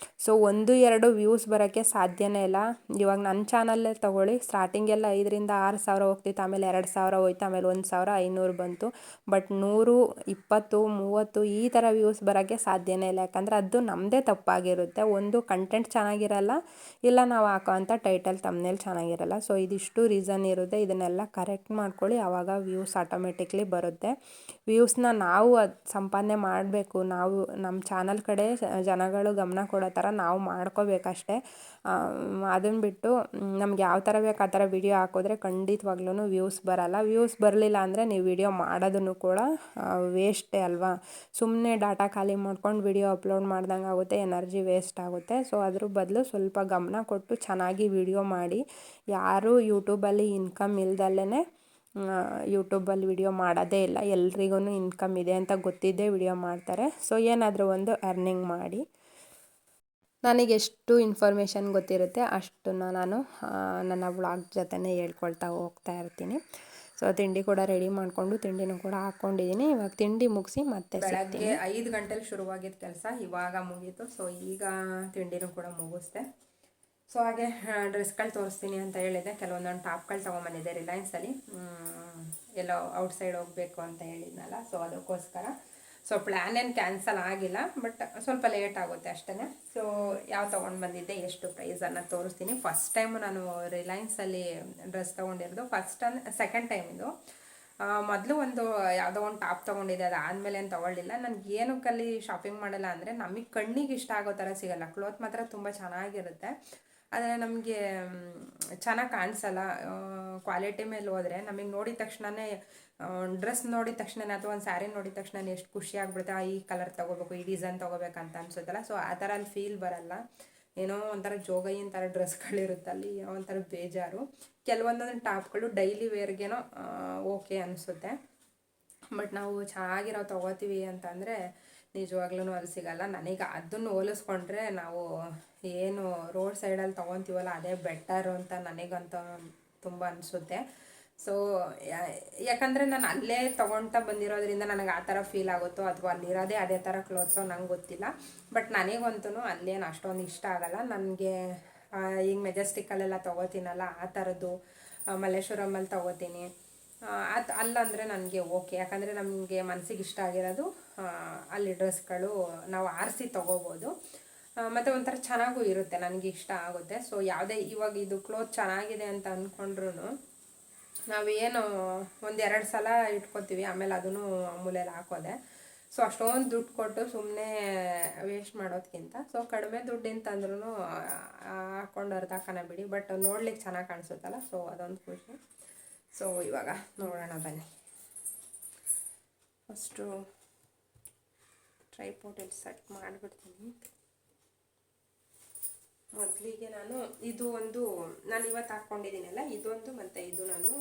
ಸೊ 1-2 ವ್ಯೂಸ್ ಬರೋಕ್ಕೆ ಸಾಧ್ಯನೇ ಇಲ್ಲ. ಇವಾಗ ನನ್ನ ಚಾನಲ್ಲೇ ತೊಗೊಳ್ಳಿ, ಸ್ಟಾರ್ಟಿಂಗ್ ಸ್ಟಾರ್ಟಿಂಗೆಲ್ಲ 5,000-6,000 ಹೋಗ್ತಿತ್ತು, ಆಮೇಲೆ 2,000 ಹೋಯ್ತು, ಆಮೇಲೆ 1,500 ಬಂತು. ಬಟ್ 100, 20, 30 ಈ ಥರ ವ್ಯೂಸ್ ಬರೋಕ್ಕೆ ಸಾಧ್ಯನೇ ಇಲ್ಲ. ಯಾಕಂದರೆ ಅದು ನಮ್ಮದೇ ತಪ್ಪಾಗಿರುತ್ತೆ. ಒಂದು ಕಂಟೆಂಟ್ ಚೆನ್ನಾಗಿರಲ್ಲ, ಇಲ್ಲ ನಾವು ಹಾಕೋ ಅಂಥ ಟೈಟಲ್ ತಮ್ಮನೇಲಿ ಚೆನ್ನಾಗಿರಲ್ಲ. ಸೊ ಇದಿಷ್ಟು ರೀಸನ್ ಇರುತ್ತೆ. ಇದನ್ನೆಲ್ಲ ಕರೆಕ್ಟ್ ಮಾಡ್ಕೊಳ್ಳಿ, ಆವಾಗ ವ್ಯೂಸ್ ಆಟೋಮೆಟಿಕ್ಲಿ ಬರುತ್ತೆ. ವ್ಯೂಸ್ನ ನಾವು ಸಂಪಾದನೆ ಮಾಡಬೇಕು. ನಾವು ನಮ್ಮ ಚಾನಲ್ ಕಡೆ ಜನಗಳು ಗಮನ ಕೊಡೋ ಥರ ನಾವು ಮಾಡ್ಕೋಬೇಕಷ್ಟೆ. ಅದನ್ನು ಬಿಟ್ಟು ನಮ್ಗೆ ಯಾವ ಥರ ಬೇಕು ಆ ಥರ ವಿಡಿಯೋ ಹಾಕಿದ್ರೆ ಖಂಡಿತವಾಗ್ಲೂ ವ್ಯೂಸ್ ಬರಲ್ಲ. ವ್ಯೂಸ್ ಬರಲಿಲ್ಲ ಅಂದರೆ ನೀವು ವಿಡಿಯೋ ಮಾಡೋದನ್ನು ಕೂಡ ವೇಸ್ಟೇ ಅಲ್ವಾ. ಸುಮ್ಮನೆ ಡಾಟಾ ಖಾಲಿ ಮಾಡ್ಕೊಂಡು ವಿಡಿಯೋ ಅಪ್ಲೋಡ್ ಮಾಡ್ದಂಗೆ ಆಗುತ್ತೆ, ಎನರ್ಜಿ ವೇಸ್ಟ್ ಆಗುತ್ತೆ. ಸೊ ಅದ್ರ ಬದಲು ಸ್ವಲ್ಪ ಗಮನ ಕೊಟ್ಟು ಚೆನ್ನಾಗಿ ವಿಡಿಯೋ ಮಾಡಿ. ಯಾರೂ ಯೂಟ್ಯೂಬಲ್ಲಿ ಇನ್ಕಮ್ ಇಲ್ದಲ್ಲೇ ಯೂಟ್ಯೂಬಲ್ಲಿ ವಿಡಿಯೋ ಮಾಡೋದೇ ಇಲ್ಲ. ಎಲ್ರಿಗೂ ಇನ್ಕಮ್ ಇದೆ ಅಂತ ಗೊತ್ತಿದ್ದೇ ವಿಡಿಯೋ ಮಾಡ್ತಾರೆ. ಸೊ ಏನಾದರೂ ಒಂದು ಅರ್ನಿಂಗ್ ಮಾಡಿ. ನನಗೆ ಎಷ್ಟು ಇನ್ಫಾರ್ಮೇಷನ್ ಗೊತ್ತಿರುತ್ತೆ ಅಷ್ಟನ್ನು ನಾನು ನನ್ನ ವ್ಲಾಗ್ ಜೊತೆನೇ ಹೇಳ್ಕೊಳ್ತಾ ಹೋಗ್ತಾ ಇರ್ತೀನಿ. ಸೊ ತಿಂಡಿ ಕೂಡ ರೆಡಿ ಮಾಡಿಕೊಂಡು ತಿಂಡಿನೂ ಕೂಡ ಹಾಕ್ಕೊಂಡಿದ್ದೀನಿ. ಇವಾಗ ತಿಂಡಿ ಮುಗಿಸಿ ಮತ್ತೆ ಬೆಳಗ್ಗೆ 5 ಗಂಟೆಲಿ ಶುರುವಾಗಿದ್ದ ಕೆಲಸ ಇವಾಗ ಮುಗೀತು. ಸೊ ಈಗ ತಿಂಡಿನೂ ಕೂಡ ಮುಗಿಸ್ದೆ. ಸೊ ಹಾಗೆ ಡ್ರೆಸ್ಗಳು ತೋರಿಸ್ತೀನಿ ಅಂತ ಹೇಳಿದೆ. ಕೆಲವೊಂದೊಂದು ಟಾಪ್ಗಳು ತೊಗೊಂಬಂದಿದ್ದೆ ರಿಲಯನ್ಸಲ್ಲಿ, ಎಲ್ಲೋ ಔಟ್ಸೈಡ್ ಹೋಗಬೇಕು ಅಂತ ಹೇಳಿದ್ನಲ್ಲ. ಸೊ ಅದಕ್ಕೋಸ್ಕರ ಸೊ ಪ್ಲ್ಯಾನ್ ಏನು ಕ್ಯಾನ್ಸಲ್ ಆಗಿಲ್ಲ, ಬಟ್ ಸ್ವಲ್ಪ ಲೇಟ್ ಆಗುತ್ತೆ ಅಷ್ಟೇ. ಸೊ ಯಾವ ತೊಗೊಂಡು ಬಂದಿದ್ದೆ, ಎಷ್ಟು ಪ್ರೈಸನ್ನು ತೋರಿಸ್ತೀನಿ. ಫಸ್ಟ್ ಟೈಮು ನಾನು ರಿಲಯನ್ಸಲ್ಲಿ ಡ್ರೆಸ್ ತೊಗೊಂಡಿರೋದು, ಸೆಕೆಂಡ್ ಟೈಮ್ ಇದು. ಮೊದಲು ಒಂದು ಯಾವುದೋ ಒಂದು ಟಾಪ್ ತೊಗೊಂಡಿದ್ದೆ, ಅದಾದಮೇಲೆ ಏನು ತೊಗೊಳ್ಳಿಲ್ಲ. ನನಗೆ ಏನಕ್ಕಲ್ಲಿ ಶಾಪಿಂಗ್ ಮಾಡಲ್ಲ ಅಂದರೆ ನಮಗೆ ಕಣ್ಣಿಗೆ ಇಷ್ಟ ಆಗೋ ಥರ ಸಿಗೋಲ್ಲ. ಕ್ಲೋತ್ ಮಾತ್ರ ತುಂಬ ಚೆನ್ನಾಗಿರುತ್ತೆ, ಆದರೆ ನಮಗೆ ಚೆನ್ನಾಗಿ ಕಾಣಿಸಲ್ಲ. ಕ್ವಾಲಿಟಿ ಮೇಲೆ ಹೋದರೆ ನಮಗೆ ನೋಡಿದ ತಕ್ಷಣವೇ ಡ್ರೆಸ್ ನೋಡಿದ ತಕ್ಷಣ ಅಥವಾ ಒಂದು ಸ್ಯಾರಿ ನೋಡಿದ ತಕ್ಷಣ ಎಷ್ಟು ಖುಷಿ ಆಗ್ಬಿಡುತ್ತೆ, ಈ ಕಲರ್ ತೊಗೋಬೇಕು, ಈ ಡಿಸೈನ್ ತೊಗೋಬೇಕಂತ ಅನ್ಸುತ್ತಲ್ಲ. ಸೊ ಆ ಥರ ಅಲ್ಲಿ ಫೀಲ್ ಬರಲ್ಲ. ಏನೋ ಒಂಥರ ಜೋಗೈನ್ ಥರ ಡ್ರೆಸ್ಗಳಿರುತ್ತಲ್ಲಿ, ಒಂಥರ ಬೇಜಾರು. ಕೆಲವೊಂದೊಂದು ಟಾಪ್ಗಳು ಡೈಲಿ ವೇರ್ಗೇನೋ ಓಕೆ ಅನಿಸುತ್ತೆ, ಬಟ್ ನಾವು ಚೆನ್ನಾಗಿರೋ ತೊಗೋತೀವಿ ಅಂತಂದರೆ ನಿಜವಾಗ್ಲೂ ಅಲ್ಲಿ ಸಿಗಲ್ಲ. ನನಗೆ ಅದನ್ನು ಹೋಲಿಸ್ಕೊಂಡ್ರೆ ನಾವು ಏನು ರೋಡ್ ಸೈಡಲ್ಲಿ ತೊಗೊತೀವಲ್ಲ ಅದೇ ಬೆಟರು ಅಂತ ನನಗಂತ ತುಂಬ ಅನಿಸುತ್ತೆ. ಸೊ ಯಾಕಂದರೆ ನಾನು ಅಲ್ಲೇ ತೊಗೊಳ್ತಾ ಬಂದಿರೋದ್ರಿಂದ ನನಗೆ ಆ ಥರ ಫೀಲ್ ಆಗುತ್ತೋ ಅಥವಾ ಅಲ್ಲಿರೋದೇ ಅದೇ ಥರ ಕ್ಲೋತ್ಸೋ ನಂಗೆ ಗೊತ್ತಿಲ್ಲ. ಬಟ್ ನನಗಂತೂ ಅಲ್ಲೇನು ಅಷ್ಟೊಂದು ಇಷ್ಟ ಆಗಲ್ಲ. ನನಗೆ ಈಗ ಮೆಜೆಸ್ಟಿಕ್ಕಲ್ಲೆಲ್ಲ ತೊಗೋತೀನಲ್ಲ ಆ ಥರದ್ದು, ಮಲ್ಲೇಶ್ವರಮಲ್ಲಿ ತೊಗೋತೀನಿ, ಅಲ್ಲಂದರೆ ನನಗೆ ಓಕೆ. ಯಾಕಂದರೆ ನಮಗೆ ಮನಸ್ಸಿಗೆ ಇಷ್ಟ ಆಗಿರೋದು ಅಲ್ಲಿ ಡ್ರೆಸ್ಗಳು ನಾವು ಆರಿಸಿ ತೊಗೋಬೋದು, ಮತ್ತು ಒಂಥರ ಚೆನ್ನಾಗೂ ಇರುತ್ತೆ, ನನಗೆ ಇಷ್ಟ ಆಗುತ್ತೆ. ಸೊ ಯಾವುದೇ ಇವಾಗ ಇದು ಕ್ಲೋತ್ ಚೆನ್ನಾಗಿದೆ ಅಂತ ಅಂದ್ಕೊಂಡ್ರೂ ನಾವೇನು 1-2 ಸಲ ಇಟ್ಕೊತೀವಿ, ಆಮೇಲೆ ಅದನ್ನು ಮೂಲೆಯಲ್ಲಿ ಹಾಕೋದೆ. ಸೊ ಅಷ್ಟೊಂದು ದುಡ್ಡು ಕೊಟ್ಟು ಸುಮ್ಮನೆ ವೇಸ್ಟ್ ಮಾಡೋದಕ್ಕಿಂತ ಸೊ ಕಡಿಮೆ ದುಡ್ಡಿಂತಂದ್ರೂ ಹಾಕ್ಕೊಂಡು ಅರ್ಧಾಕನ ಬಿಡಿ, ಬಟ್ ನೋಡ್ಲಿಕ್ಕೆ ಚೆನ್ನಾಗಿ ಕಾಣಿಸುತ್ತಲ್ಲ. ಸೊ ಅದೊಂದು ಖುಷಿ. ಸೊ ಇವಾಗ ನೋಡೋಣ ಬನ್ನಿ. ಫಸ್ಟು ಟ್ರೈಪೋರ್ಟಲ್ಲಿ ಸೆಟ್ ಮಾಡಿಬಿಡ್ತೀನಿ. ಮೊದಲಿಗೆ ಇದು ಒಂದು ನಾನು ಇವತ್ತು ಹಾಕ್ಕೊಂಡಿದ್ದೀನಲ್ಲ, ಇದೊಂದು ಮತ್ತು ಇದು ನಾನು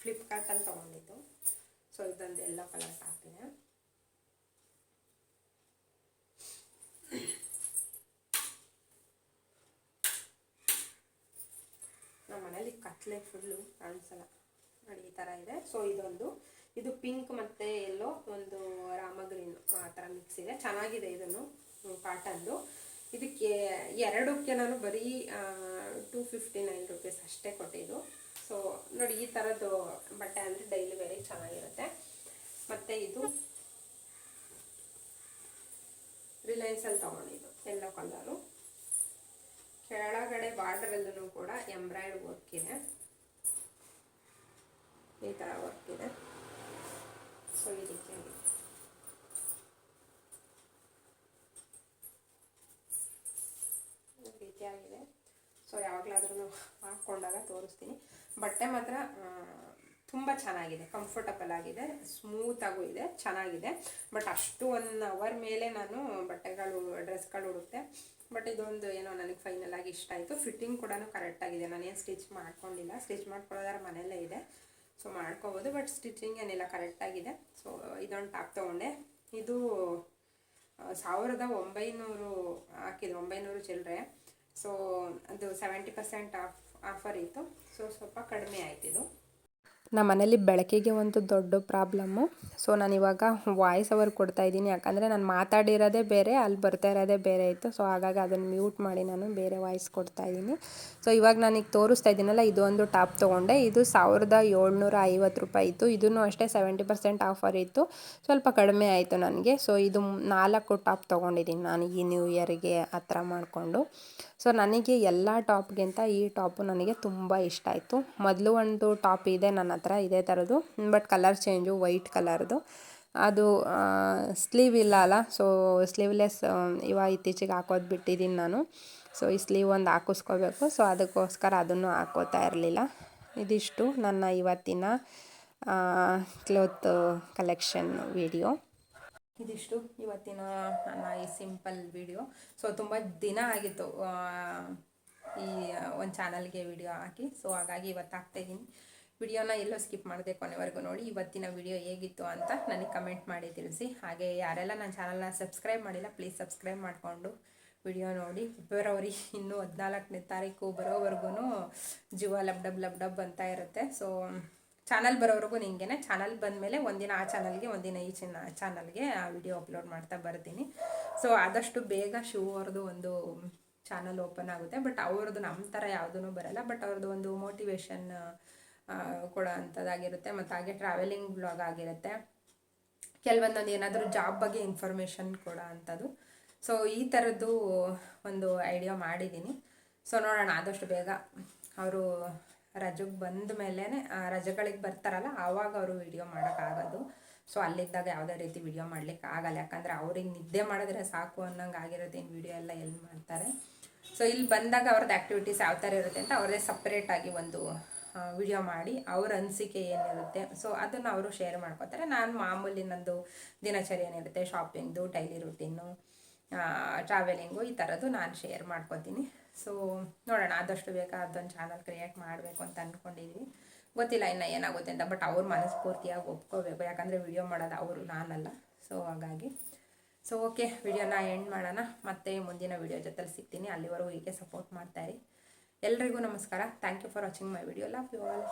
ಫ್ಲಿಪ್ಕಾರ್ಟಲ್ಲಿ ತೊಗೊಂಡಿದ್ದು. ಸೊ ಇದೊಂದು ಎಲ್ಲೋ ಕಲರ್ ಟಾಪಿದೆ. ನಮ್ಮ ಮನೇಲಿ ಕತ್ಲೆ ಫುಲ್ಲು ಕಾಣಿಸಲ್ಲ ನೋಡಿ, ಈ ಥರ ಇದೆ. ಸೊ ಇದು ಪಿಂಕ್ ಮತ್ತು ಎಲ್ಲೋ ಒಂದು ರಾಮ ಗ್ರೀನು ಆ ಥರ ಮಿಕ್ಸ್ ಇದೆ, ಚೆನ್ನಾಗಿದೆ. ಇದನ್ನು ಕಾಟನ್ದು. ಇದಕ್ಕೆ ಎರಡಕ್ಕೆ ನಾನು ಬರೀ 259 ರೂಪೀಸ್ ಅಷ್ಟೇ ಕೊಟ್ಟಿದ್ದು. ಸೊ ನೋಡಿ ಈ ಥರದ್ದು ಬಟ್ಟೆ ಅಂದರೆ ಡೈಲಿ ವೇರಿಗೆ ಚೆನ್ನಾಗಿರುತ್ತೆ. ಮತ್ತು ಇದು ರಿಲಯನ್ಸಲ್ಲಿ ತೊಗೊಂಡಿದ್ದು ಎಲ್ಲೋ ಕಲರು. ಕೆಳಗಡೆ ಬಾರ್ಡರಲ್ಲೂ ಕೂಡ ಎಂಬ್ರಾಯ್ಡ್ ವರ್ಕ್ ಇದೆ, ಈ ಥರ ವರ್ಕ್ ಇದೆ. ಸೊ ಈ ರೀತಿಯಾಗಿ ರೀತಿಯಾಗಿದೆ. ಸೊ ಯಾವಾಗಲಾದ್ರೂ ಹಾಕ್ಕೊಂಡಾಗ ತೋರಿಸ್ತೀನಿ. ಬಟ್ಟೆ ಮಾತ್ರ ತುಂಬ ಚೆನ್ನಾಗಿದೆ, ಕಂಫರ್ಟಬಲ್ ಆಗಿದೆ, ಸ್ಮೂತಾಗೂ ಇದೆ, ಚೆನ್ನಾಗಿದೆ. ಬಟ್ ಅಷ್ಟು 1 ಅವರ್ ಮೇಲೆ ನಾನು ಡ್ರೆಸ್ಗಳು ಹುಡುಕ್ತೆ. ಬಟ್ ಇದೊಂದು ಏನೋ ನನಗೆ ಫೈನಲ್ ಆಗಿ ಇಷ್ಟ ಆಯಿತು. ಫಿಟ್ಟಿಂಗ್ ಕೂಡ ಕರೆಕ್ಟಾಗಿದೆ. ನಾನೇನು ಸ್ಟಿಚ್ ಮಾಡ್ಕೊಂಡಿಲ್ಲ, ಸ್ಟಿಚ್ ಮಾಡ್ಕೊಳ್ಳೋದಾರ ಮನೆಯಲ್ಲೇ ಇದೆ, ಸೊ ಮಾಡ್ಕೋಬೋದು. ಬಟ್ ಸ್ಟಿಚಿಂಗ್ ಏನಿಲ್ಲ, ಕರೆಕ್ಟಾಗಿದೆ. ಸೊ ಇದೊಂದು ಟಾಪ್ ತೊಗೊಂಡೆ. ಇದು 1900 ಹಾಕಿದ್ರು, 900 ಚಿಲ್ಲರೆ. ಸೊ ಅದು 70% ಆಫರ್ ಇತ್ತು. ಸೊ ಸ್ವಲ್ಪ ಕಡಿಮೆ ಆಯ್ತಿದು. ನಮ್ಮ ಮನೇಲಿ ಬೆಳಕಿಗೆ ಒಂದು ದೊಡ್ಡ ಪ್ರಾಬ್ಲಮ್ಮು. ಸೊ ನಾನಿವಾಗ ವಾಯ್ಸ್ ಓವರ್ ಕೊಡ್ತಾಯಿದ್ದೀನಿ, ಯಾಕಂದರೆ ನಾನು ಮಾತಾಡಿರೋದೇ ಬೇರೆ, ಅಲ್ಲಿ ಬರ್ತಾ ಇರೋದೇ ಬೇರೆ ಇತ್ತು. ಸೊ ಹಾಗಾಗಿ ಅದನ್ನು ಮ್ಯೂಟ್ ಮಾಡಿ ನಾನು ಬೇರೆ ವಾಯ್ಸ್ ಕೊಡ್ತಾಯಿದ್ದೀನಿ. ಸೊ ಇವಾಗ ನಾನೀಗ ತೋರಿಸ್ತಾ ಇದ್ದೀನಲ್ಲ, ಇದು ಒಂದು ಟಾಪ್ ತೊಗೊಂಡೆ. ಇದು 1750 ರೂಪಾಯಿ ಇತ್ತು. ಇದೂ ಅಷ್ಟೇ 70% ಆಫರ್ ಇತ್ತು, ಸ್ವಲ್ಪ ಕಡಿಮೆ ಆಯಿತು ನನಗೆ. ಸೊ ಇದು 4 ಟಾಪ್ ತೊಗೊಂಡಿದ್ದೀನಿ ನಾನು ಈ ನ್ಯೂ ಇಯರ್ಗೆ ಆ ಥರ ಮಾಡಿಕೊಂಡು. ಸೊ ನನಗೆ ಎಲ್ಲ ಟಾಪ್ಗಿಂತ ಈ ಟಾಪು ನನಗೆ ತುಂಬ ಇಷ್ಟ ಆಯಿತು. ಮೊದಲು ಒಂದು ಟಾಪ್ ಇದೆ ನನ್ನ ಹತ್ರ ಇದೇ ಥರದ್ದು, ಬಟ್ ಕಲರ್ ಚೇಂಜು, ವೈಟ್ ಕಲರ್ದು. ಅದು ಸ್ಲೀವ್ ಇಲ್ಲ ಅಲ್ಲ, ಸೊ ಸ್ಲೀವ್ಲೆಸ್ ಇವಾಗ ಇತ್ತೀಚೆಗೆ ಹಾಕೋದು ಬಿಟ್ಟಿದ್ದೀನಿ ನಾನು. ಸೊ ಈ ಸ್ಲೀವ್ ಒಂದು ಹಾಕಿಸ್ಕೋಬೇಕು, ಸೊ ಅದಕ್ಕೋಸ್ಕರ ಅದನ್ನು ಹಾಕೋತಾ ಇರಲಿಲ್ಲ. ಇದಿಷ್ಟು ನನ್ನ ಇವತ್ತಿನ ಕ್ಲೋತ್ ಕಲೆಕ್ಷನ್ ವಿಡಿಯೋ. ಇದಿಷ್ಟು ಇವತ್ತಿನ ನನ್ನ ಈ ಸಿಂಪಲ್ ವಿಡಿಯೋ. ಸೊ ತುಂಬ ದಿನ ಆಗಿತ್ತು ಈ ಒಂದು ಚಾನಲ್ಗೆ ವಿಡಿಯೋ ಹಾಕಿ. ಸೊ ಹಾಗಾಗಿ ಇವತ್ತು ಹಾಕ್ತಾಯಿದ್ದೀನಿ. ವಿಡಿಯೋನ ಎಲ್ಲೋ ಸ್ಕಿಪ್ ಮಾಡಿದೆ, ಕೊನೆವರೆಗೂ ನೋಡಿ. ಇವತ್ತಿನ ವಿಡಿಯೋ ಹೇಗಿತ್ತು ಅಂತ ನನಗೆ ಕಮೆಂಟ್ ಮಾಡಿ ತಿಳಿಸಿ. ಹಾಗೆ ಯಾರೆಲ್ಲ ನನ್ನ ಚಾನಲ್ನ ಸಬ್ಸ್ಕ್ರೈಬ್ ಮಾಡಿಲ್ಲ, ಪ್ಲೀಸ್ ಸಬ್ಸ್ಕ್ರೈಬ್ ಮಾಡಿಕೊಂಡು ವಿಡಿಯೋ ನೋಡಿ. ಫೆಬ್ರವರಿ ಇನ್ನೂ 14ನೇ ತಾರೀಕು ಬರೋವರೆಗೂ ಜೀವ ಲಬ್ ಡಬ್ ಅಂತ ಇರುತ್ತೆ. ಸೊ ಚಾನಲ್ ಬರೋವರೆಗೂ ನಿಂಗೆ ಚಾನಲ್ ಬಂದಮೇಲೆ ಒಂದಿನ ಆ ಚಾನಲ್ಗೆ, ಒಂದಿನ ಈ ಚಾನಲ್ಗೆ ಆ ವಿಡಿಯೋ ಅಪ್ಲೋಡ್ ಮಾಡ್ತಾ ಬರ್ತೀನಿ. ಸೊ ಆದಷ್ಟು ಬೇಗ ಶಿವ ಅವ್ರದ್ದು ಒಂದು ಚಾನಲ್ ಓಪನ್ ಆಗುತ್ತೆ. ಬಟ್ ಅವ್ರದ್ದು ನಮ್ಮ ಥರ ಯಾವುದೂ ಬರಲ್ಲ, ಬಟ್ ಅವ್ರದ್ದು ಒಂದು ಮೋಟಿವೇಶನ್ ಕೊಡೋ ಅಂಥದ್ದಾಗಿರುತ್ತೆ. ಮತ್ತು ಹಾಗೆ ಟ್ರಾವೆಲಿಂಗ್ ಬ್ಲಾಗ್ ಆಗಿರುತ್ತೆ, ಕೆಲವೊಂದೊಂದು ಏನಾದರೂ ಜಾಬ್ ಬಗ್ಗೆ ಇನ್ಫಾರ್ಮೇಷನ್ ಕೊಡೋ ಅಂಥದ್ದು. ಸೊ ಈ ಥರದ್ದು ಒಂದು ಐಡಿಯಾ ಮಾಡಿದ್ದೀನಿ. ಸೊ ನೋಡೋಣ, ಆದಷ್ಟು ಬೇಗ ಅವರು ರಜೆಗೆ ಬಂದ ಮೇಲೆ, ರಜೆಗಳಿಗೆ ಬರ್ತಾರಲ್ಲ ಆವಾಗ ಅವರು ವಿಡಿಯೋ ಮಾಡೋಕ್ಕಾಗೋದು. ಸೊ ಅಲ್ಲಿದ್ದಾಗ ಯಾವುದೇ ರೀತಿ ವಿಡಿಯೋ ಮಾಡ್ಲಿಕ್ಕೆ ಆಗಲ್ಲ, ಯಾಕಂದರೆ ಅವ್ರಿಗೆ ನಿದ್ದೆ ಮಾಡಿದ್ರೆ ಸಾಕು ಅನ್ನೋಂಗೆ ಆಗಿರುತ್ತೆ. ಇನ್ನು ವಿಡಿಯೋ ಎಲ್ಲ ಎಲ್ಲಿ ಮಾಡ್ತಾರೆ. ಸೊ ಇಲ್ಲಿ ಬಂದಾಗ ಅವ್ರದ್ದು ಆ್ಯಕ್ಟಿವಿಟೀಸ್ ಯಾವ ಥರ ಇರುತ್ತೆ ಅಂತ ಅವ್ರದ್ದೇ ಸಪ್ರೇಟಾಗಿ ಒಂದು ವಿಡಿಯೋ ಮಾಡಿ ಅವ್ರ ಅನಿಸಿಕೆ ಏನಿರುತ್ತೆ ಸೊ ಅದನ್ನು ಅವರು ಶೇರ್ ಮಾಡ್ಕೋತಾರೆ. ನಾನು ಮಾಮೂಲಿ ನಂದು ದಿನಚರಿ ಏನಿರುತ್ತೆ, ಶಾಪಿಂಗ್ದು, ಡೈಲಿ ರೂಟೀನು, ಟ್ರಾವೆಲಿಂಗು, ಈ ಥರದ್ದು ನಾನು ಶೇರ್ ಮಾಡ್ಕೊತೀನಿ. ಸೊ ನೋಡೋಣ, ಆದಷ್ಟು ಬೇಗ ಅದೊಂದು ಚಾನಲ್ ಕ್ರಿಯೇಟ್ ಮಾಡಬೇಕು ಅಂತ ಅಂದ್ಕೊಂಡಿದ್ವಿ. ಗೊತ್ತಿಲ್ಲ ಇನ್ನು ಏನಾಗುತ್ತೆ ಅಂತ, ಬಟ್ ಅವ್ರ ಮನಸ್ಫೂರ್ತಿಯಾಗಿ ಒಪ್ಕೋಬೇಕು, ಯಾಕಂದರೆ ವಿಡಿಯೋ ಮಾಡೋದು ಅವರು, ನಾನಲ್ಲ. ಸೊ ಹಾಗಾಗಿ ಸೊ ಓಕೆ, ವಿಡಿಯೋನ ಎಂಡ್ ಮಾಡೋಣ. ಮತ್ತೆ ಮುಂದಿನ ವಿಡಿಯೋ ಜೊತೆಲಿ ಸಿಗ್ತೀನಿ. ಅಲ್ಲಿವರೆಗೂ ಹೀಗೆ ಸಪೋರ್ಟ್ ಮಾಡ್ತಾಯಿರಿ. ಎಲ್ರಿಗೂ ನಮಸ್ಕಾರ. Thank you for watching my video. Love you all.